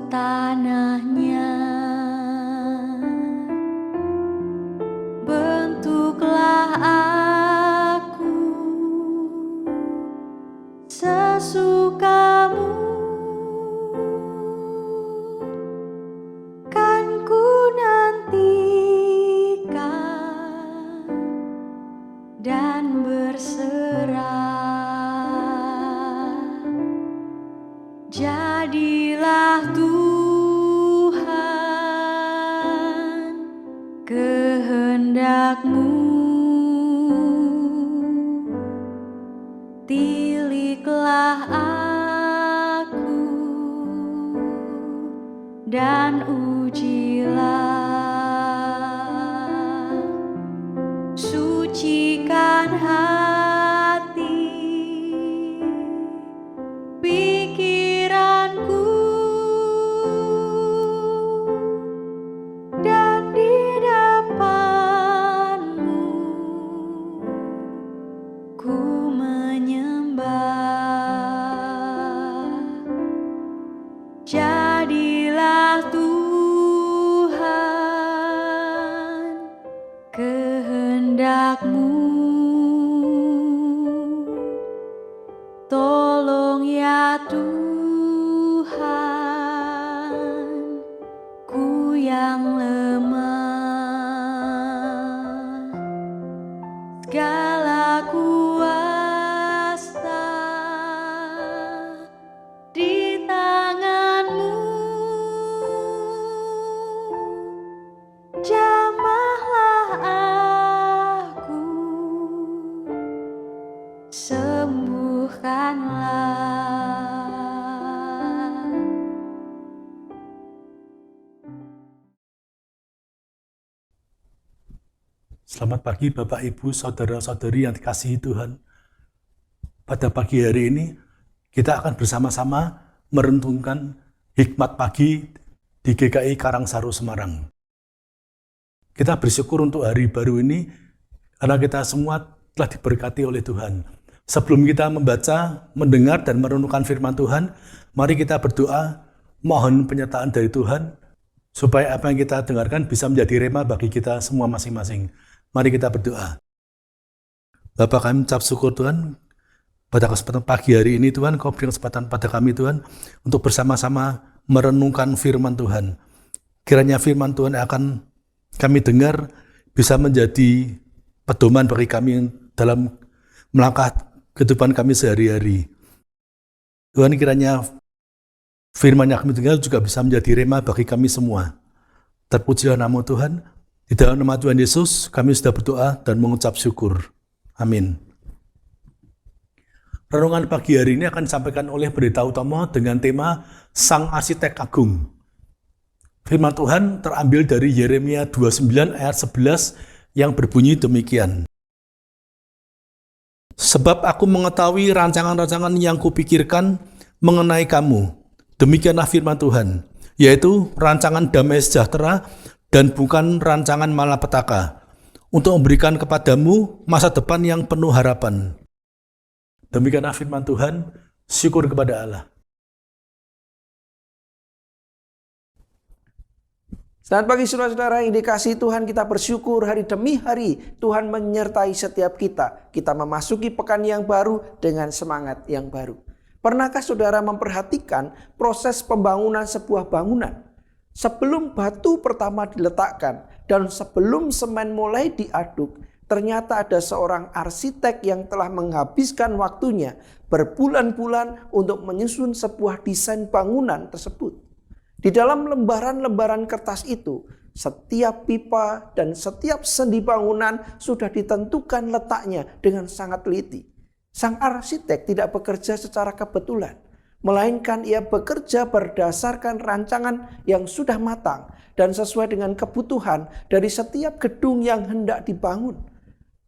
tanahnya. Bentuklah aku sesukamu, kan ku nantikan dan berserah. Jadilah Tuhan kehendak-Mu, tiliklah aku dan ujilah, sucikan hati, pikiranku, dan di depan-Mu ku menyembah. Jadilah Tuhan kehendak-Mu, tolong ya Tuhan, ku yang lemah, segala kuasa di tangan-Mu. Jamahlah aku, sembuhkanlah. Selamat pagi Bapak Ibu, Saudara-saudari yang dikasihi Tuhan. Pada pagi hari ini kita akan bersama-sama merenungkan hikmat pagi di GKI Karangsaru Semarang. Kita bersyukur untuk hari baru ini karena kita semua telah diberkati oleh Tuhan. Sebelum kita membaca, mendengar, dan merenungkan firman Tuhan, mari kita berdoa, mohon penyertaan dari Tuhan, supaya apa yang kita dengarkan bisa menjadi rema bagi kita semua masing-masing. Mari kita berdoa. Bapa, kami mengucap syukur Tuhan, pada kesempatan pagi hari ini Tuhan, Kau beri kesempatan pada kami Tuhan, untuk bersama-sama merenungkan firman Tuhan. Kiranya firman Tuhan akan kami dengar, bisa menjadi pedoman bagi kami dalam melangkah kehidupan kami sehari-hari. Tuhan, kiranya firman yang kami dengar juga bisa menjadi rema bagi kami semua. Terpujilah nama Tuhan. Di dalam nama Tuhan Yesus, kami sudah berdoa dan mengucap syukur. Amin. Renungan pagi hari ini akan disampaikan oleh Pendeta Utomo dengan tema Sang Arsitek Agung. Firman Tuhan terambil dari Yeremia 29 ayat 11 yang berbunyi demikian. Sebab aku mengetahui rancangan-rancangan yang kupikirkan mengenai kamu. Demikianlah firman Tuhan, yaitu rancangan damai sejahtera dan bukan rancangan malapetaka, untuk memberikan kepadamu masa depan yang penuh harapan. Demikianlah firman Tuhan, syukur kepada Allah. Selamat pagi saudara-saudara yang dikasihi Tuhan, kita bersyukur hari demi hari Tuhan menyertai setiap kita. Kita memasuki pekan yang baru dengan semangat yang baru. Pernahkah saudara memperhatikan proses pembangunan sebuah bangunan? Sebelum batu pertama diletakkan dan sebelum semen mulai diaduk, ternyata ada seorang arsitek yang telah menghabiskan waktunya berbulan-bulan untuk menyusun sebuah desain bangunan tersebut. Di dalam lembaran-lembaran kertas itu, setiap pipa dan setiap sendi bangunan sudah ditentukan letaknya dengan sangat teliti. Sang arsitek tidak bekerja secara kebetulan, melainkan ia bekerja berdasarkan rancangan yang sudah matang dan sesuai dengan kebutuhan dari setiap gedung yang hendak dibangun.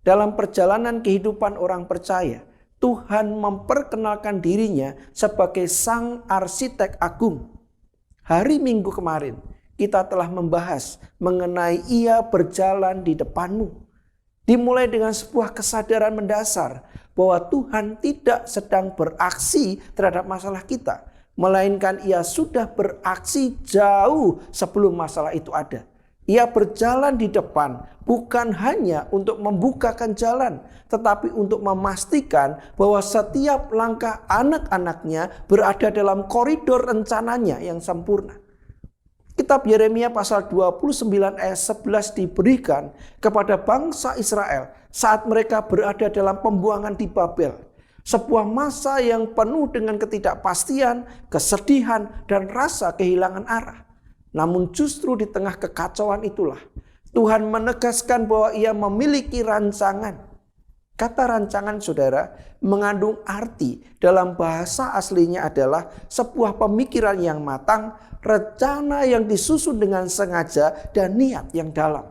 Dalam perjalanan kehidupan orang percaya, Tuhan memperkenalkan dirinya sebagai Sang Arsitek Agung. Hari Minggu kemarin, kita telah membahas mengenai Ia berjalan di depanmu. Dimulai dengan sebuah kesadaran mendasar bahwa Tuhan tidak sedang beraksi terhadap masalah kita, melainkan ia sudah beraksi jauh sebelum masalah itu ada. Ia berjalan di depan bukan hanya untuk membukakan jalan, tetapi untuk memastikan bahwa setiap langkah anak-anaknya berada dalam koridor rencananya yang sempurna. Kitab Yeremia pasal 29 ayat 11 diberikan kepada bangsa Israel saat mereka berada dalam pembuangan di Babel. Sebuah masa yang penuh dengan ketidakpastian, kesedihan, dan rasa kehilangan arah. Namun justru di tengah kekacauan itulah Tuhan menegaskan bahwa ia memiliki rancangan. Kata rancangan saudara mengandung arti dalam bahasa aslinya adalah sebuah pemikiran yang matang, rencana yang disusun dengan sengaja dan niat yang dalam.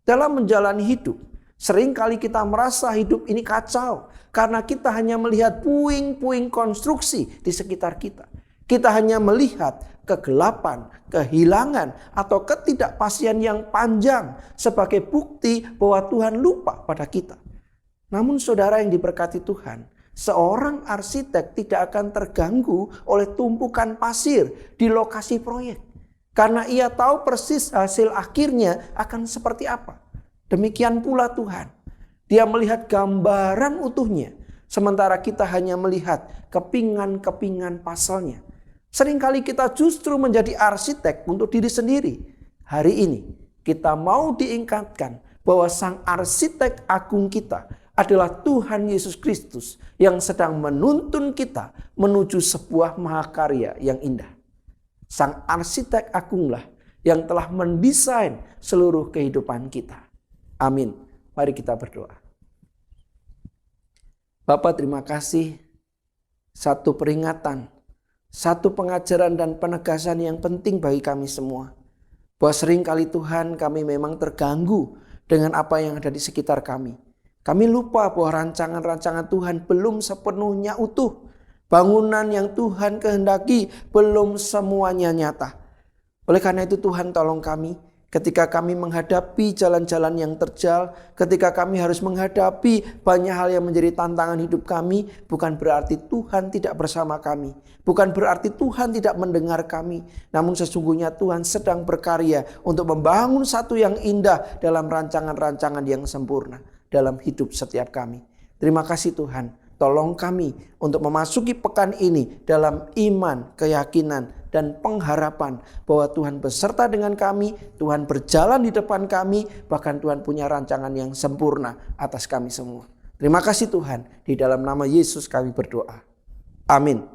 Dalam menjalani hidup, seringkali kita merasa hidup ini kacau karena kita hanya melihat puing-puing konstruksi di sekitar kita. Kita hanya melihat kegelapan, kehilangan, atau ketidakpastian yang panjang sebagai bukti bahwa Tuhan lupa pada kita. Namun saudara yang diberkati Tuhan, seorang arsitek tidak akan terganggu oleh tumpukan pasir di lokasi proyek. Karena ia tahu persis hasil akhirnya akan seperti apa. Demikian pula Tuhan. Dia melihat gambaran utuhnya. Sementara kita hanya melihat kepingan-kepingan pasalnya. Seringkali kita justru menjadi arsitek untuk diri sendiri. Hari ini kita mau diingatkan bahwa sang arsitek agung kita adalah Tuhan Yesus Kristus yang sedang menuntun kita menuju sebuah mahakarya yang indah. Sang arsitek agunglah yang telah mendesain seluruh kehidupan kita. Amin. Mari kita berdoa. Bapa, terima kasih. Satu peringatan, satu pengajaran dan penegasan yang penting bagi kami semua. Bahwa seringkali Tuhan kami memang terganggu dengan apa yang ada di sekitar kami. Kami lupa bahwa rancangan-rancangan Tuhan belum sepenuhnya utuh. Bangunan yang Tuhan kehendaki belum semuanya nyata. Oleh karena itu Tuhan tolong kami ketika kami menghadapi jalan-jalan yang terjal, ketika kami harus menghadapi banyak hal yang menjadi tantangan hidup kami, bukan berarti Tuhan tidak bersama kami. Bukan berarti Tuhan tidak mendengar kami. Namun sesungguhnya Tuhan sedang berkarya untuk membangun satu yang indah dalam rancangan-rancangan yang sempurna dalam hidup setiap kami. Terima kasih Tuhan. Tolong kami untuk memasuki pekan ini dalam iman, keyakinan, dan pengharapan bahwa Tuhan beserta dengan kami, Tuhan berjalan di depan kami, bahkan Tuhan punya rancangan yang sempurna atas kami semua. Terima kasih Tuhan, di dalam nama Yesus kami berdoa. Amin.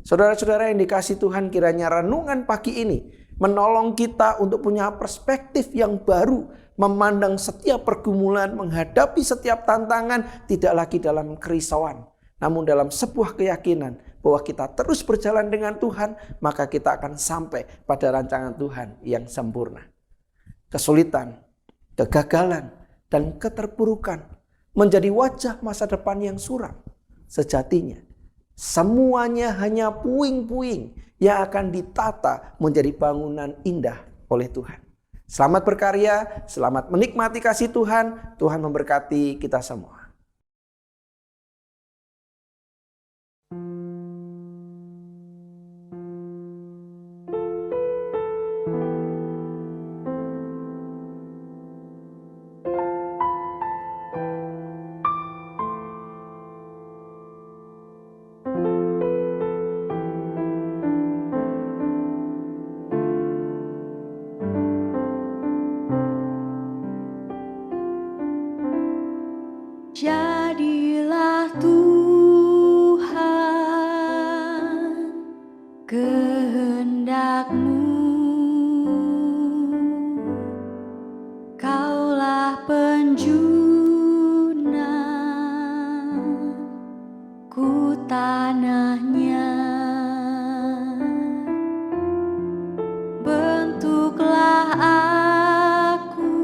Saudara-saudara yang dikasihi Tuhan, kiranya renungan pagi ini menolong kita untuk punya perspektif yang baru, memandang setiap pergumulan, menghadapi setiap tantangan tidak lagi dalam kerisauan, namun dalam sebuah keyakinan bahwa kita terus berjalan dengan Tuhan, maka kita akan sampai pada rancangan Tuhan yang sempurna. Kesulitan, kegagalan, dan keterpurukan menjadi wajah masa depan yang suram. Sejatinya, semuanya hanya puing-puing yang akan ditata menjadi bangunan indah oleh Tuhan. Selamat berkarya, selamat menikmati kasih Tuhan. Tuhan memberkati kita semua. Jadilah Tuhan kehendak-Mu, Kaulah penjuna, ku tanahnya. Bentuklah aku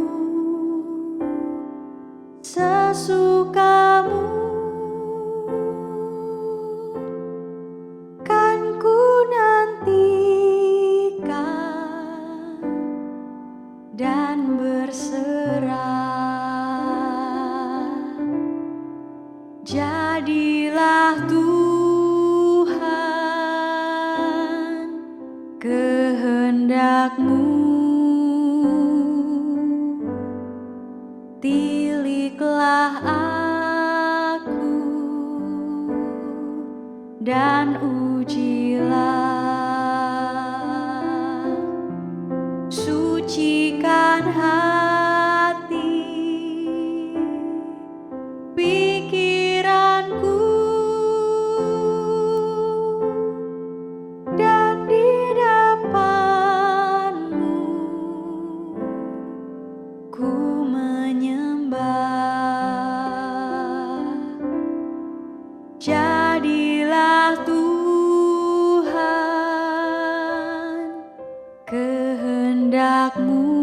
sesuka-Mu, kan ku nantikan kehendak-Mu. Tiliklah aku dan ujilah, sucikan hati, pikiranku, dan di depan-Mu ku menyembah. Jadilah Tuhan kehendak-Mu.